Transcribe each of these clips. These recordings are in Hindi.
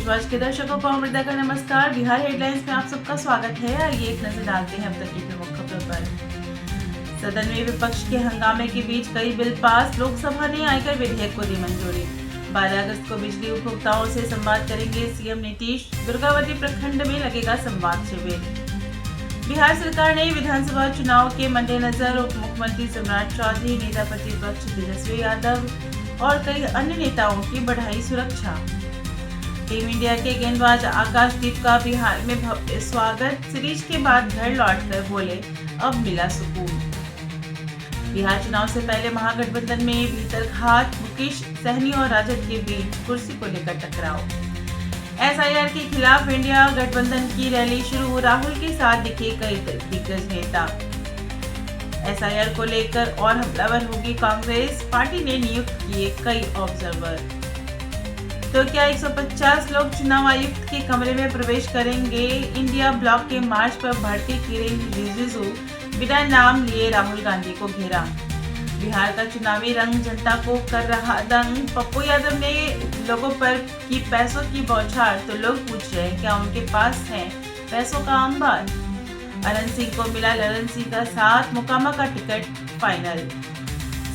देशवास के दर्शकों को अमृता का नमस्कार। बिहार हेडलाइंस में आप सबका स्वागत है। आइए एक नजर डालते हैं अब तक की प्रमुख खबरों पर। सदन में विपक्ष के हंगामे के बीच कई बिल पास, लोकसभा ने आयकर विधेयक को दी मंजूरी। 12 अगस्त को बिजली उपभोक्ताओं से संवाद करेंगे सीएम नीतीश। दुर्गावती प्रखंड में लगेगा संवाद शिविर। बिहार सरकार ने विधानसभा चुनाव के मद्देनजर उप मुख्यमंत्री सम्राट चौधरी, नेता प्रतिपक्ष तेजस्वी यादव और कई अन्य नेताओं की बढ़ाई सुरक्षा। टीम इंडिया के गेंदबाज आकाशदीप का बिहार में भव्य स्वागत। सीरीज के बाद घर लौटकर बोले, अब मिला सुकून। बिहार चुनाव से पहले महागठबंधन में भीतरघात, मुकेश सहनी और राजद के बीच कुर्सी को लेकर टकराव। एसआईआर के खिलाफ इंडिया गठबंधन की रैली शुरू, राहुल के साथ दिखे कई दिग्गज नेता। एसआईआर को लेकर और हमलावर होगी कांग्रेस, पार्टी ने नियुक्त किए कई ऑब्जर्वर। तो क्या 150 लोग चुनाव आयुक्त के कमरे में प्रवेश करेंगे? इंडिया ब्लॉक के मार्च पर भड़के किरेन रिजिजू, बिना नाम लिए राहुल गांधी को घेरा। बिहार का चुनावी रंग जनता को कर रहा दंग। पप्पू यादव ने लोगों पर की पैसों की बौछार, तो लोग पूछ रहे हैं क्या उनके पास है पैसों का अंबार। अनंत सिंह को मिला ललन सिंह का साथ, मोकामा का टिकट फाइनल।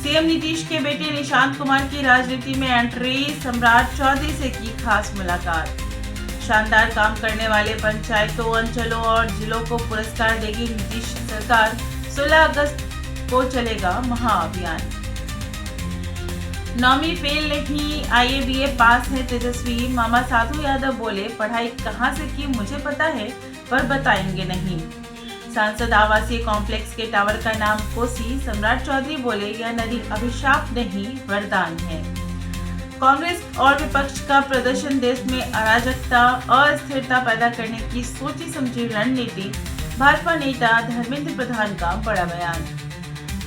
सीएम नीतीश के बेटे निशांत कुमार की राजनीति में एंट्री, सम्राट चौधरी से की खास मुलाकात। शानदार काम करने वाले पंचायतों, अंचलों और जिलों को पुरस्कार देगी नीतीश सरकार। 16 अगस्त को चलेगा महाअभियान। 9वीं फेल नहीं, IABA पास है तेजस्वी। मामा साधु यादव बोले, पढ़ाई कहाँ से की मुझे पता है, पर बताएंगे नहीं। सांसद आवासीय कॉम्प्लेक्स के टावर का नाम कोसी। सम्राट चौधरी बोले, यह नदी अभिशाप नहीं वरदान है। कांग्रेस और विपक्ष का प्रदर्शन देश में अराजकता, अस्थिरता पैदा करने की सोची समझी रणनीति। भाजपा नेता धर्मेंद्र प्रधान का बड़ा बयान।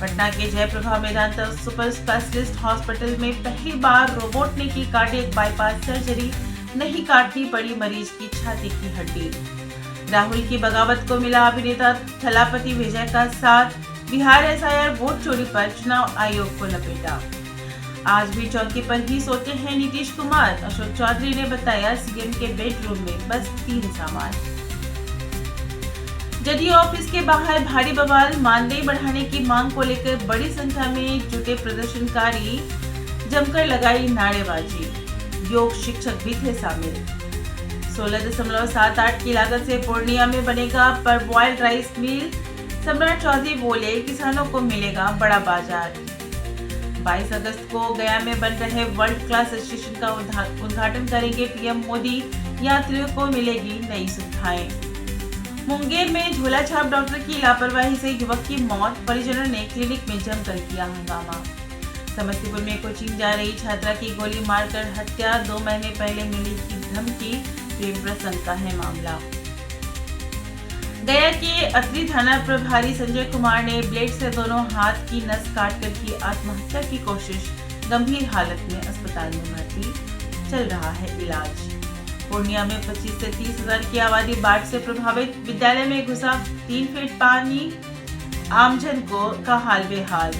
पटना के Jayprabha Vedanta super specialist hospital में पहली बार रोबोट ने की कार्डियक बाईपास सर्जरी, नहीं काटनी पड़ी मरीज की छाती की हड्डी। राहुल की बगावत को मिला अभिनेता थलापति विजय का साथ। बिहार एसआईआर वोट चोरी पर चुनाव आयोग को लपेटा। आज भी चौकी पर ही सोते हैं नीतीश कुमार। अशोक चौधरी ने बताया, सीएम के बेडरूम में बस 3 सामान। जदयू ऑफिस के बाहर भारी बवाल, मानदेय बढ़ाने की मांग को लेकर बड़ी संख्या में जुटे प्रदर्शनकारी, जमकर लगाई नारेबाजी। योग शिक्षक भी थे शामिल। 16.78 की लागत से पूर्णिया में बनेगा पर बॉइल्ड राइस मिल। सम्राट चौधरी बोले, किसानों को मिलेगा बड़ा बाजार। 22 अगस्त को गया में बन रहे वर्ल्ड क्लास स्टेशन का उद्घाटन करेंगे पीएम मोदी। यात्रियों को मिलेगी नई सुविधाएं। मुंगेर में झोला छाप डॉक्टर की लापरवाही से युवक की मौत, परिजनों ने क्लिनिक में जमकर किया हंगामा। समस्तीपुर में कोचिंग जा रही छात्रा की गोली मारकर हत्या, 2 महीने पहले मिली थी धमकी, प्रेम प्रसंग का है मामला। गया के अतरी थाना प्रभारी संजय कुमार ने ब्लेड से दोनों हाथ की नस काटकर की आत्महत्या की कोशिश, गंभीर हालत में अस्पताल में भर्ती, चल रहा है इलाज। पूर्णिया में 25 से 30 हजार की आबादी बाढ़ से प्रभावित, विद्यालय में घुसा 3 फीट पानी, आमजन को का हाल बेहाल।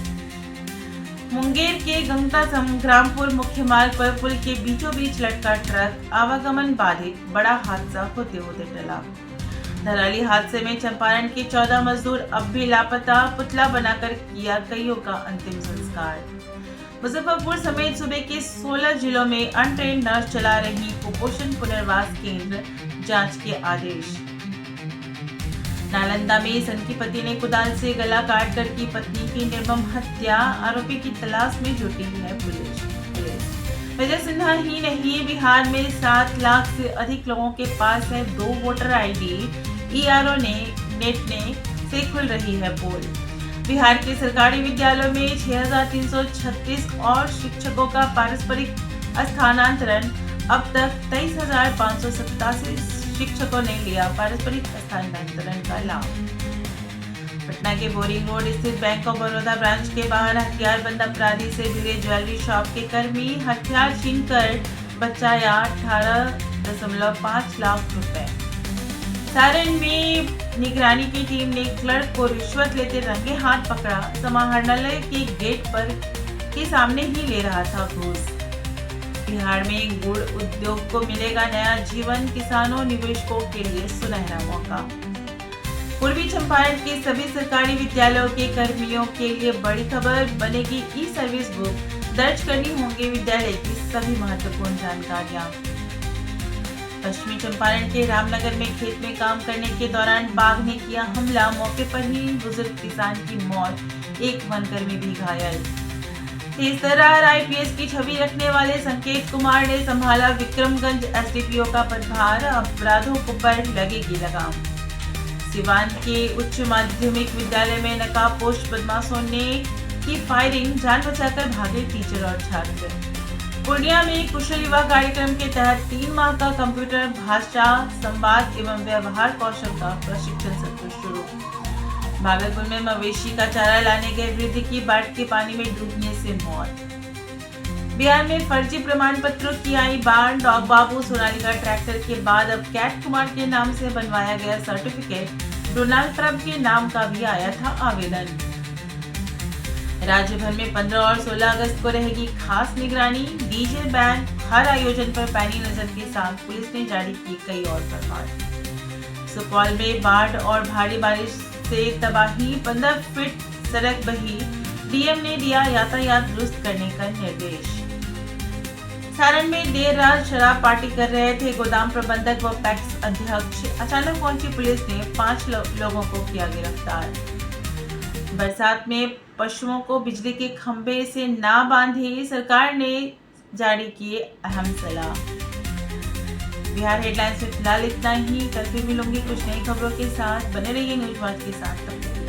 मुंगेर के गंगा संग्रामपुर मुख्य मार्ग पर पुल के बीचों बीच लटका ट्रक, आवागमन बाधित, बड़ा हादसा होते होते टला। धराली हादसे में चंपारण के 14 मजदूर अब भी लापता, पुतला बनाकर किया कईयों का अंतिम संस्कार। मुजफ्फरपुर समेत सूबे के 16 जिलों में अनट्रेन्ड नर्स चला रही कुपोषण पुनर्वास केंद्र, जांच के आदेश। नालंदा में सनकी पति ने कुदाल से गला काटकर की पत्नी की निर्मम हत्या, आरोपी की तलाश में जुटी है पुलिस। विजय सिन्हा ही नहीं, बिहार में 7 लाख से अधिक लोगों के पास है 2 वोटर आईडी। ईआरओ नेट से खुल रही है पोल। बिहार के सरकारी विद्यालयों में 6336 और शिक्षकों का पारस्परिक स्थानांतरण, अब तक 23,587 शिक्षकों ने लिया पारस्परिक स्थानांतरण का लाभ। पटना के बोरिंग रोड स्थित बैंक ऑफ बड़ौदा ब्रांच के बाहर हथियारबंद अपराधी से भिड़े ज्वेलरी शॉप के कर्मी, हथियार छीनकर बचाया 18.5 लाख रुपए। सारण में निगरानी की टीम ने क्लर्क को रिश्वत लेते रंगे हाथ पकड़ा। समाहरणालय के गेट पर के सामने ही ले रहा था घूस। बिहार में गुड़ उद्योग को मिलेगा नया जीवन, किसानों निवेशकों के लिए सुनहरा मौका। पूर्वी चंपारण के सभी सरकारी विद्यालयों के कर्मियों के लिए बड़ी खबर, बनेगी ई सर्विस बुक, दर्ज करनी होंगी विद्यालय की सभी महत्वपूर्ण जानकारियां। पश्चिमी चंपारण के रामनगर में खेत में काम करने के दौरान बाघ ने किया हमला, मौके पर ही बुजुर्ग किसान की मौत, एक वनकर्मी भी घायल। तेजतर्रार आईपीएस की छवि रखने वाले संकेत कुमार ने संभाला विक्रमगंज एसडीपीओ का पदभार, अपराधों पर लगेगी लगाम। सिवान के उच्च माध्यमिक विद्यालय में नकाबपोश बदमाशों ने की फायरिंग, जान बचाकर भागे टीचर और छात्र। पूर्णिया में कुशल युवा कार्यक्रम के तहत 3 माह का कंप्यूटर भाषा, संवाद एवं व्यवहार कौशल का प्रशिक्षण सत्र शुरू। भागलपुर में मवेशी का चारा लाने गए वृद्ध की बाढ़ के पानी में डूबने से मौत। बिहार में फर्जी प्रमाण पत्रों की आई बाढ़, डॉग बाबू सोनालिका ट्रैक्टर के बाद अब कैट कुमार के नाम से बनवाया गया सर्टिफिकेट, डोनाल्ड ट्रंप के नाम का भी आया था आवेदन। राज्य भर में 15 और 16 अगस्त को रहेगी खास निगरानी, डीजे बैन, हर आयोजन पर पैनी नजर के साथ पुलिस ने जारी की कई और फरमान। सुपौल में बाढ़ और भारी बारिश से तबाही, 15 फीट सड़क बही, डीएम ने दिया यातायात दुरुस्त करने का निर्देश। सारण में देर रात शराब पार्टी कर रहे थे गोदाम प्रबंधक व पैक्स अध्यक्ष, अचानक पहुंची पुलिस ने 5 लोगों को किया गिरफ्तार। बरसात में पशुओं को बिजली के खंभे से ना बांधे, सरकार ने जारी किए अहम सलाह। बिहार हेडलाइंस में फिलहाल इतना ही, कल फिर मिलूंगी कुछ नई खबरों के साथ। बने रहिए न्यूज वॉच के साथ।